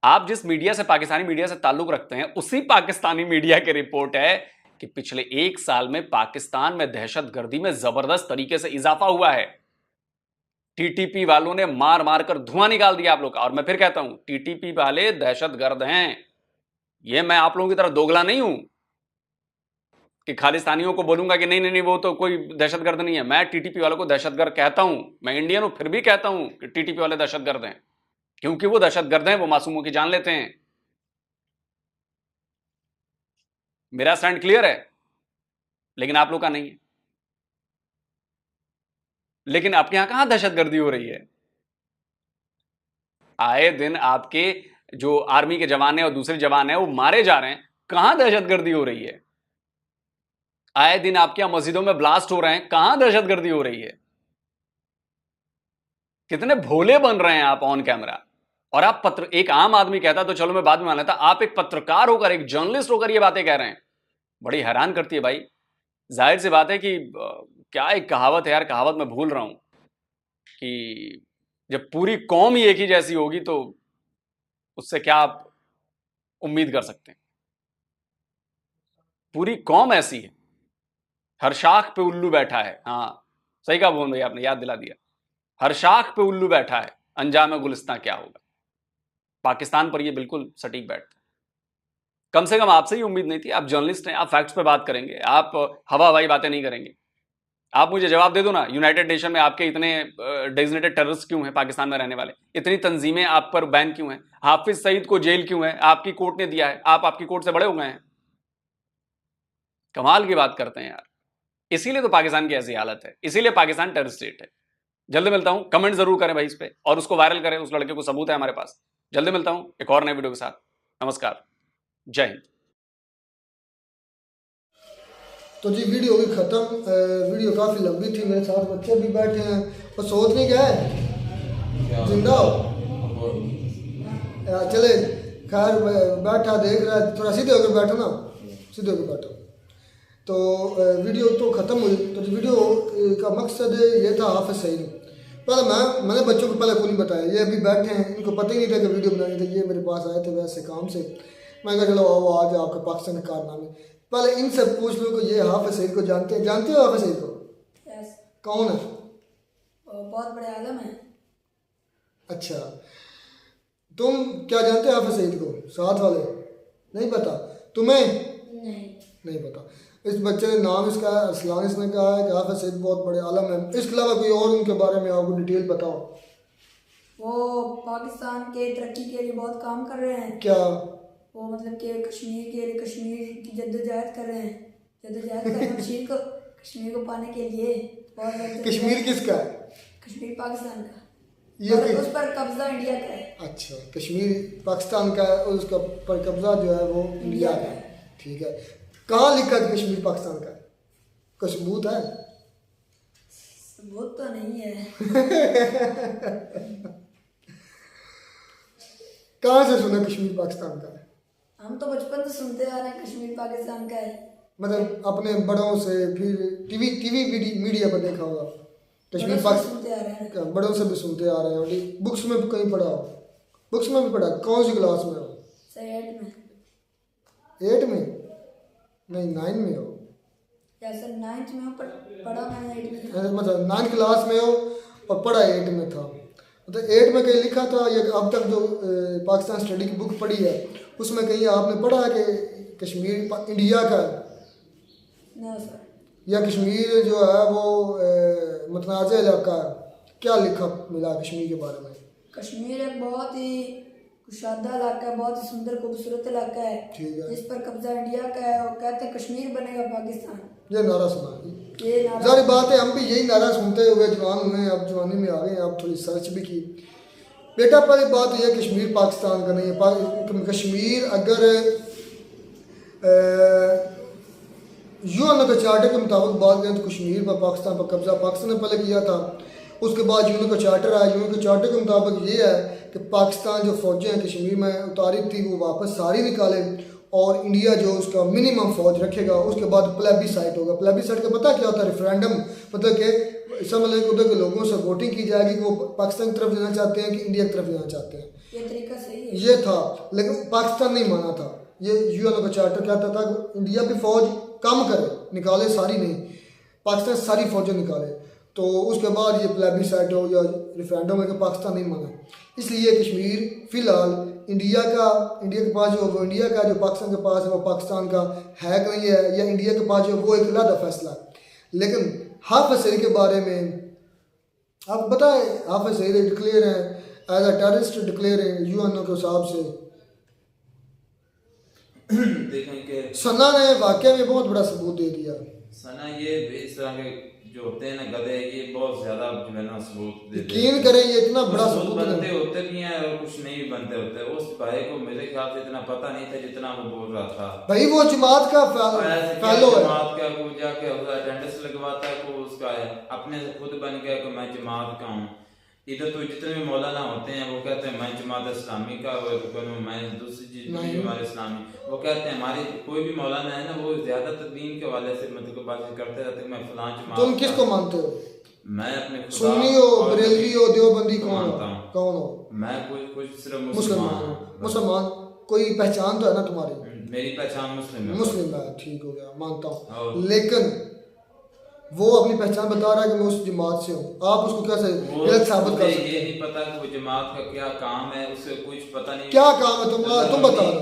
आप जिस मीडिया से, पाकिस्तानी मीडिया से ताल्लुक रखते हैं, उसी पाकिस्तानी मीडिया की रिपोर्ट है कि पिछले 1 साल में पाकिस्तान में दहशतगर्दी में जबरदस्त तरीके से इजाफा हुआ है। टीटीपी वालों ने मार मार कर धुआं निकाल दिया आप लोग का। और मैं फिर कहता हूं, टीटीपी वाले दहशतगर्द हैं। ये मैं आप लोगों की तरह दोगला नहीं हूं कि खालिस्तानियों को बोलूंगा कि नहीं नहीं नहीं वो तो कोई दहशतगर्द नहीं है। मैं टीटीपी वालों को दहशतगर्द कहता हूं। मैं इंडियन हूं, फिर भी कहता हूं कि टीटीपी वाले दहशतगर्द हैं, क्योंकि वो दहशतगर्द हैं, वो मासूमों की जान लेते हैं। मेरा स्टैंड क्लियर है, लेकिन आप लोग का नहीं है। लेकिन आपके यहां कहां दहशतगर्दी हो रही है? आए दिन आपके जो आर्मी के जवान हैं और दूसरे जवान हैं वो मारे जा रहे हैं, कहां दहशतगर्दी हो रही है? आए दिन आपके यहां मस्जिदों में ब्लास्ट हो रहे हैं, कहां दहशतगर्दी हो रही है? कितने भोले बन रहे हैं आप ऑन कैमरा। और आप एक आम आदमी कहता तो चलो मैं बाद में मान लेता, आप एक पत्रकार होकर, एक जर्नलिस्ट होकर ये बातें कह रहे हैं, बड़ी हैरान करती है भाई। जाहिर सी बात है कि क्या एक कहावत है यार, कहावत मैं भूल रहा हूं, कि जब पूरी कौम ही एक ही जैसी होगी तो उससे क्या आप उम्मीद कर सकते हैं? पूरी कौम ऐसी है, हर शाख पे उल्लू बैठा है। हाँ सही कहा भुवन भाई, आपने याद दिला दिया। हर शाख पे उल्लू बैठा है, अंजाम गुलिस्तां क्या होगा। पाकिस्तान पर ये बिल्कुल सटीक बैठता है। कम से कम आपसे ही उम्मीद नहीं थी। आप जर्नलिस्ट हैं, आप फैक्ट्स पे बात करेंगे, आप हवा हवाई बातें नहीं करेंगे। आप मुझे जवाब दे दो ना, यूनाइटेड नेशन में आपके इतने डेजिग्नेटेड टेररिस्ट क्यों हैं पाकिस्तान में रहने वाले, इतनी तंजीमें आप पर बैन क्यों हैं, हाफिज सईद को जेल क्यों है, आपकी कोर्ट ने दिया है, आप आपकी कोर्ट से बड़े हो गए हैं। कमाल की बात करते हैं यार। इसीलिए तो पाकिस्तान की ऐसी हालत है, इसीलिए पाकिस्तान टेररिस्ट स्टेट है। जल्दी मिलता हूं, कमेंट जरूर करें भाई इस पे और उसको वायरल करें, उस लड़के को सबूत है हमारे पास। जल्दी मिलता हूं एक और नए वीडियो के साथ। नमस्कार, जय हिंद। तो जी वीडियो भी ख़त्म। वीडियो काफ़ी लंबी थी, मेरे साथ बच्चे भी बैठे हैं और सोच नहीं क्या है, जिंदा हो चले। खैर बैठा देख रहा है, थोड़ा सीधे होकर बैठो ना, सीधे होकर बैठो। तो वीडियो तो ख़त्म हुई। तो वीडियो का मकसद ये था हाफिज सईद। पहले मैंने बच्चों को पहले को नहीं बताया, ये अभी बैठे हैं, इनको पता ही नहीं था कि वीडियो बनानी थी। ये मेरे पास आए थे वैसे काम से, मैं कहा चलो आओ आज आपके पाकिस्तान के कारनामे। पहले इनसे पूछ लो कि ये हाफिज सईद को जानते हैं? जानते हो हाफिज सईद को? यस, कौन है? वो बहुत बड़े आलम है। अच्छा, तुम क्या जानते हो हाफिज सईद को? साथ वाले नहीं पता तुम्हें? नहीं पता। इस बच्चे ने नाम इसका अरसलान इसने कहा है कि हाफिज सईद बहुत बड़े आलम है। इसके अलावा कोई और उनके बारे में आपको डिटेल पता हो? वो पाकिस्तान के तरक्की के लिए बहुत काम कर रहे हैं। क्या? वो मतलब कि कश्मीर के लिए, कश्मीर की जद्दोजहद कर रहे हैं, जद्दोजहद कर रहे हैं कश्मीर को पाने के लिए। और कश्मीर किसका है? कश्मीर पाकिस्तान का, ये और उस पर कब्जा इंडिया का है। अच्छा, कश्मीर पाकिस्तान का है और उसका पर कब्जा जो है वो इंडिया का है। ठीक है, कहाँ लिखा कि कश्मीर पाकिस्तान का है? कोई सबूत है? सबूत तो नहीं है। कहाँ से सुना कश्मीर पाकिस्तान का है? हम तो बचपन से सुनते आ रहे हैं कश्मीर पाकिस्तान का है। मतलब अपने बड़ों से, फिर टीवी मीडिया पर देखा होगा कश्मीर पाकिस्तान, सुनते आ रहे हैं, बड़ों से भी सुनते आ रहे हैं, बुक्स में भी कहीं पढ़ा हो? बुक्स में भी पढ़ा? कौन सी क्लास में हो? सर 8 में। 8 में नहीं 9 में हो? या सर 9th में हो, पर पढ़ा मैंने 8 में था। मतलब 9th क्लास में हो और पढ़ा 8 में था। मतलब 8 में कहीं लिखा था, ये अब तक जो पाकिस्तान स्टडी की बुक पढ़ी है उसमें कहीं आपने पढ़ा है कि कश्मीर इंडिया का है? नहीं सर। या कश्मीर जो है वो मुतनाज़ इलाका है? क्या लिखा मिला कश्मीर के बारे में? कश्मीर एक बहुत ही कुशादा इलाका है, बहुत ही सुंदर खूबसूरत इलाका है। ठीक है। जिस पर कब्जा इंडिया का है, और कहते हैं कश्मीर बनेगा पाकिस्तान। ये नारा सुना, ये नारा सारी बात है। हम भी यही नारा सुनते हुए जवान हुए, अब जवानी में आ गए, अब थोड़ी सर्च भी की। बेटा पहली बात तो ये कश्मीर पाकिस्तान का नहीं है। कश्मीर अगर यूएन के चार्टर के मुताबिक बात करें तो कश्मीर पर पाकिस्तान पर कब्जा पाकिस्तान ने पहले किया था। उसके बाद यूएन का चार्टर आया। यूएन के चार्टर के मुताबिक ये है कि पाकिस्तान जो फ़ौजें हैं कश्मीर में उतारी थी वो वापस सारी निकाले और इंडिया जो उसका मिनिमम फ़ौज रखेगा। उसके बाद प्लेबिसाइट होगा। प्लेबिसाइट का पता क्या होता है? रेफरेंडम, मतलब कि समझ लें उधर के लोगों से वोटिंग की जाएगी कि वो पाकिस्तान की तरफ जाना चाहते हैं कि इंडिया की तरफ जाना चाहते हैं। ये तरीका सही है। ये था, लेकिन पाकिस्तान नहीं माना था। ये यूएन का चार्टर कहता था कि इंडिया की फ़ौज कम करे, निकाले, सारी नहीं, पाकिस्तान सारी फ़ौजें निकाले। तो उसके बाद ये प्लेबिसाइट हो या रेफरेंडम है कि पाकिस्तान नहीं माना। इसलिए कश्मीर फ़िलहाल इंडिया के पास जो वो इंडिया का, जो पाकिस्तान के पास है वो पाकिस्तान का है कि नहीं है, या इंडिया के पास जो वो एक अलग फैसला है। लेकिन हाफिज सईद के बारे में आपको पता है, हाफिज सईद डिक्लेयर हैं एज अ टेररिस्ट, डिक्लेयर हैं यूएन के हिसाब से। देखें कि सना ने वाकई में बहुत बड़ा सबूत दे दिया। सना ये इस तरह के जो होते हैं ना गधे, ये बहुत ज्यादा जो है ना सबूत देते हैं। यकीन करें ये इतना बड़ा कुछ सबूत बनते है। होते भी हैं और कुछ नहीं बनते होते। उस भाई को मेरे ख्याल से इतना पता नहीं था जितना वो बोल रहा था। भाई वो जमात का फैलो है। जमात का वो जाके अटेंडेंस लगवाता है, वो उसका है अपने से खुद बन गया कि मैं जमात का हूँ। इधर तो जितने भी मौलाना होते हैं वो कहते हैं मैं जमात इस्लामी का, मैं दूसरी चीज हमारे इस्लामी, वो कहते हैं हमारी कोई भी मौलाना है ना वो ज्यादातर दीन के वाले से मतलब बात करते रहते हैं मैं फलां जमात। तुम किसको मानते हो? मैं अपने सुन्नी हो, बरेलवी हो, देवबंदी, कौन हो? मैं कुछ सिर्फ मुसलमान। कोई पहचान तो है ना तुम्हारी? मेरी पहचान मुस्लिम है, ठीक हो गया, मानता हूँ। लेकिन वो अपनी पहचान बता रहा है कि मैं उस जमात से हूँ। आप उसको कैसे गलत साबित कर सकते हैं? ये नहीं पता कि वो जमात का क्या काम है, उसे कुछ पता नहीं। क्या काम है तुम बता दो।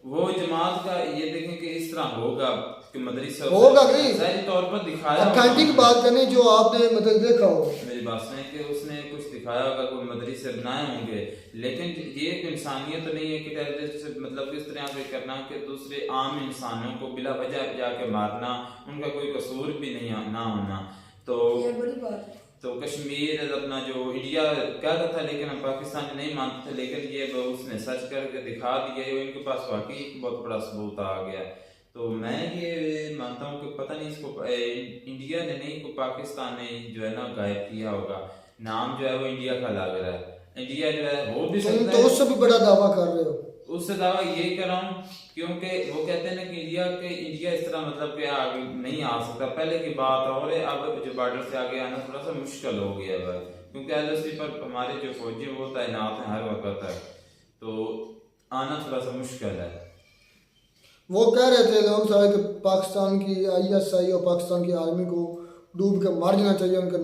वो जमात का ये देखें कि इस तरह होगा कि मदरसा होगा नहीं, ज़ाहिरी तौर पर दिखाया होगा। ऑथेंटिक बात करनी जो आपने मतलब देखा हो। मेरी बात सुने कि उसने कुछ दिखाया होगा, कोई मदरसे बनाए होंगे, लेकिन ये एक इंसानियत तो नहीं है कि टेररिस्ट मतलब इस तरह से करना कि दूसरे आम इंसानों को बिला वजह जाके मारना, उनका कोई कसूर भी नहीं ना होना। तो ये बड़ी बात है। तो कश्मीर अपना जो इंडिया कहता था, लेकिन हम पाकिस्तान नहीं मानते थे, लेकिन ये उसने सर्च करके दिखा दिया, इनके पास वाकई बहुत बड़ा सबूत आ गया। तो मैं ये मानता हूँ कि पता नहीं इसको इंडिया ने नहीं को पाकिस्तान ने जो है ना गायब किया होगा। नाम जो है वो इंडिया का लग रहा है, इंडिया जो है हो भी तुम सकता तो है। उससे भी बड़ा दावा कर रहे हो। उससे दावा यही कर रहा हूँ क्योंकि वो कहते हैं ना कि इंडिया इस तरह मतलब कि आगे नहीं आ सकता। पहले की बात और है, अब जो बॉर्डर से आगे आना थोड़ा सा मुश्किल हो गया है, क्योंकि एलओसी पर हमारे जो फौजी वो तैनात हैं हर वक्त है, तो आना थोड़ा सा मुश्किल है। वो कह रहे थे लोग सारे कि पाकिस्तान की ISI और पाकिस्तान की आर्मी को डूब के मार देना चाहिए, उनके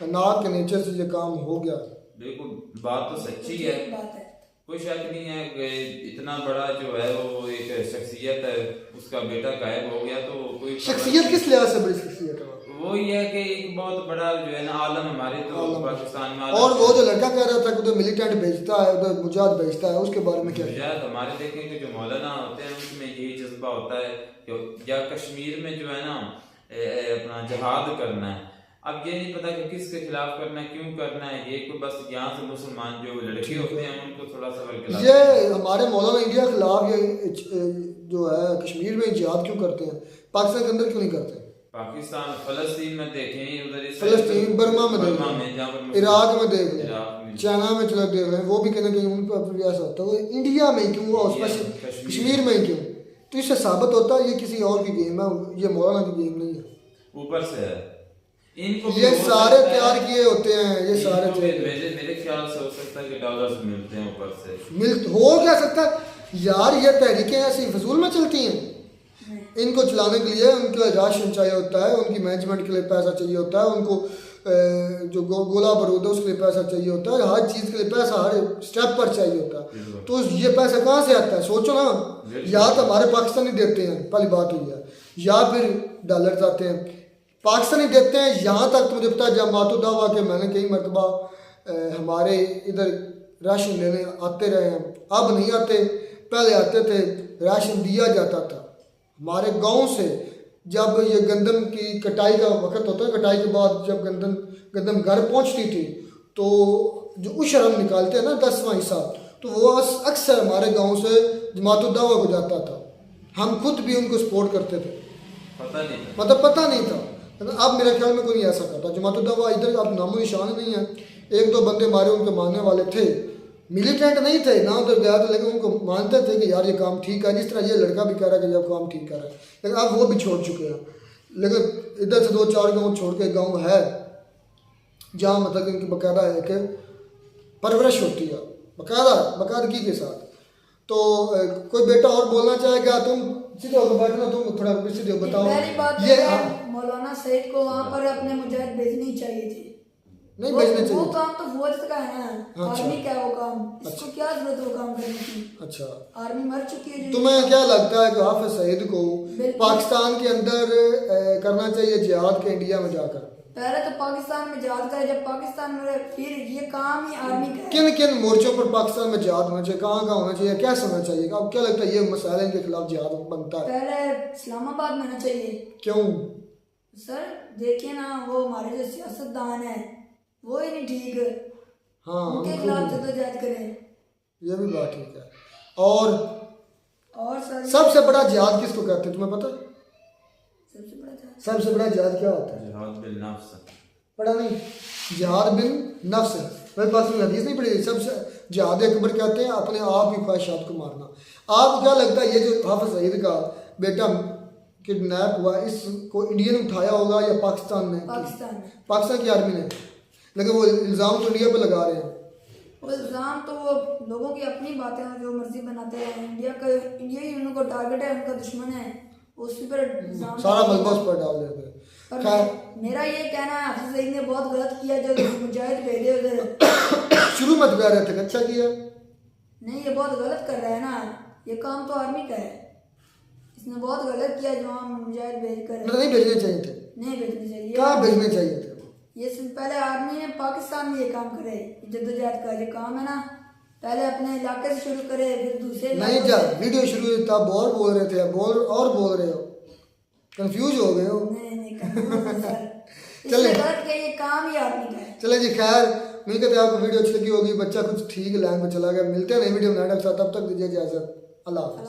नाक के नीचे से ये काम हो गया। बिल्कुल बात तो सच्ची है, बात है, कोई शक नहीं है कि इतना बड़ा जो है वो एक शख्सियत है, उसका बेटा गायब हो गया। तो कोई शख्सियत किस लिहाज से बड़ी शख्सियत है वो ये है कि एक बहुत बड़ा जो है ना आलम हमारे तो पाकिस्तान में। और वो जो लड़का कह रहा था कि उधर मिलिटेंट भेजता है, उधर मुजाहिद भेजता है, उसके बारे में क्या? मुजाहिद हमारे देखें कि जो मौलाना होते हैं उसमें यही जज्बा होता है कि या कश्मीर में जो है ना अपना जिहाद करना है। अब ये नहीं पता कि किसके खिलाफ करना है, क्यों करना है, ये कोई बस यहाँ से मुसलमान जो लड़के होते हैं उनको थोड़ा सा बरकरार। ये हमारे मौलाना इंडिया के खिलाफ ये जो है कश्मीर में जिहाद क्यों करते हैं, पाकिस्तान के अंदर क्यों नहीं करते? पाकिस्तान फलस्तीन में देखें, उधर फलस्तीन, बर्मा में देख लें, इराक में देख लें, चाइना में चलो देख लें, वो भी कहीं ना कहीं उन पर ऐसा होता है। वो इंडिया में क्यों हुआ, उसमें कश्मीर में क्यों? तो इससे साबित होता है ये किसी और की गेम है, ये मौलाना की गेम नहीं है। ऊपर से है, इनको ये सारे तैयार किए होते हैं, ये सारे मेरे ख्याल से हो सकता है कि डॉलर्स मिलते हैं ऊपर से। हो क्या सकता है यार, ये तहरीकें ऐसी फजूल में चलती हैं। इनको चलाने के लिए उनको राशन चाहिए होता है, उनकी मैनेजमेंट के लिए पैसा चाहिए होता है, उनको जो गोला बारूद है उसके लिए पैसा चाहिए होता है, हर चीज़ के लिए पैसा हर स्टेप पर चाहिए होता है। तो ये पैसा कहाँ से आता है सोचो ना। या तो हमारे पाकिस्तानी देते हैं, पहली बात हुई है, या फिर डॉलर आते हैं, पाकिस्तानी देते हैं। यहाँ तक तो मुझे पता है जमात दावा के मैंने कई मरतबा हमारे इधर राशन लेने आते रहे हैं, अब नहीं आते, पहले आते थे, राशन दिया जाता था। हमारे गांव से जब ये गंदम की कटाई का वक्त होता है, कटाई के बाद जब गंदम घर पहुंचती थी तो जो उशर हम निकालते हैं ना 10वां हिस्सा, तो वो अक्सर हमारे गांव से जमात दावा को जाता था। हम खुद भी उनको सपोर्ट करते थे, पता नहीं था, मतलब पता नहीं था। अब मेरे ख्याल में कोई नहीं ऐसा करता। जमात दावा इधर अब नामो निशान नहीं है। एक दो बंदे हमारे उनके मानने वाले थे, मिलिटेंट नहीं थे ना, तो गया था, लेकिन उनको मानते थे कि यार ये काम ठीक है, जिस तरह ये लड़का भी कह रहा है कि ये काम ठीक कर रहा है। लेकिन अब वो भी छोड़ चुके हैं। लेकिन इधर से 2-4 गांव छोड़ के गांव है जहाँ मतलब इनकी बाकायदा है कि परवरिश होती है, बाकायदगी के साथ। तो कोई बेटा और बोलना चाहेगा? तुम सीधे होकर बैठना, तुम थोड़ा सीधे बताओ। पहली बात ये मौलाना सईद को वहाँ पर अपने मुजाहिद भेजनी चाहिए थी, नहीं भेजने चाहिए। वो काम तो फौज का है ना, अच्छा। आर्मी का है वो काम, इसको क्या जरूरत है वो काम करने की? अच्छा, आर्मी मर चुकी है। तुम्हें क्या लगता है कि हाफिज सईद को पाकिस्तान के अंदर करना चाहिए जिहाद के इंडिया में जाकर? पहले तो पाकिस्तान में जिहाद करे, जब पाकिस्तान में फिर ये काम ही आर्मी का है। किन किन मोर्चों पर पाकिस्तान में जिहाद होना चाहिए, कहाँ होना चाहिए, क्या होना चाहिए? अब क्या लगता है ये मसाइल इनके खिलाफ जिहाद बनता है? पहले इस्लामाबाद में होना चाहिए। क्यों सर देखिए ना, वो हमारे जो सियासतदान है वो ही नहीं ठीक, हाँ, उनके खिलाफ जद्दोजहद करें। ये भी बात ठीक है। और सर सबसे बड़ा जिहाद किसको कहते हैं तुम्हें पता? सबसे बड़ा जिहाद क्या होता है? जिहाद बिल नफ्स। पढ़ा नहीं? जिहाद बिन नफ्स। मेरे पास में हदीस नहीं पढ़ी। सबसे जिहाद अकबर कहते हैं अपने आप की ख्वाहिशात को मारना। आपको क्या लगता है ये जो हाफिज सईद का बेटा किडनैप हुआ, इसको इंडिया ने उठाया होगा या पाकिस्तान ने? पाकिस्तान की आर्मी ने। लेकिन वो इल्ज़ाम तो इंडिया पे लगा रहे हैं। वो इल्ज़ाम तो वो लोगों की अपनी बातें हैं, जो मर्जी बनाते हैं। इंडिया ही उनको टारगेट है, उनका दुश्मन है, उसी पर सारा मलबा उस पर डाल देते हैं। मेरा ये कहना है हाफिज सईद ने बहुत गलत किया जो मुजाहिद भेजे उधर। शुरू में तो कह रहे थे अच्छा किया, नहीं ये बहुत गलत कर रहा है ना, ये काम तो आर्मी का है। इसने बहुत गलत किया जवान मुजाहिद भेज कर। मतलब नहीं भेजने चाहिए थे, नहीं भेजने चाहिए। कहाँ भेजने चाहिए थे? ये पहले आर्मी में पाकिस्तान में ये काम करे, जद्दोजहद का ये काम है ना, पहले अपने इलाके से शुरू करे फिर दूसरे नहीं जा वीडियो शुरू हुई तब और बोल रहे थे, बोल रहे हो, कंफ्यूज हो गए हो। नहीं confuse है सर। चले। इससे गलत कि ये काम ही आर्मी का है। चले जी, खैर उम्मीद करते हैं आपको वीडियो अच्छी लगी होगी। बच्चा कुछ ठीक लाइन पे चला गया। मिलते हैं नई वीडियो में, तब तक दीजिए इजाजत। अल्लाह हाफ़िज़।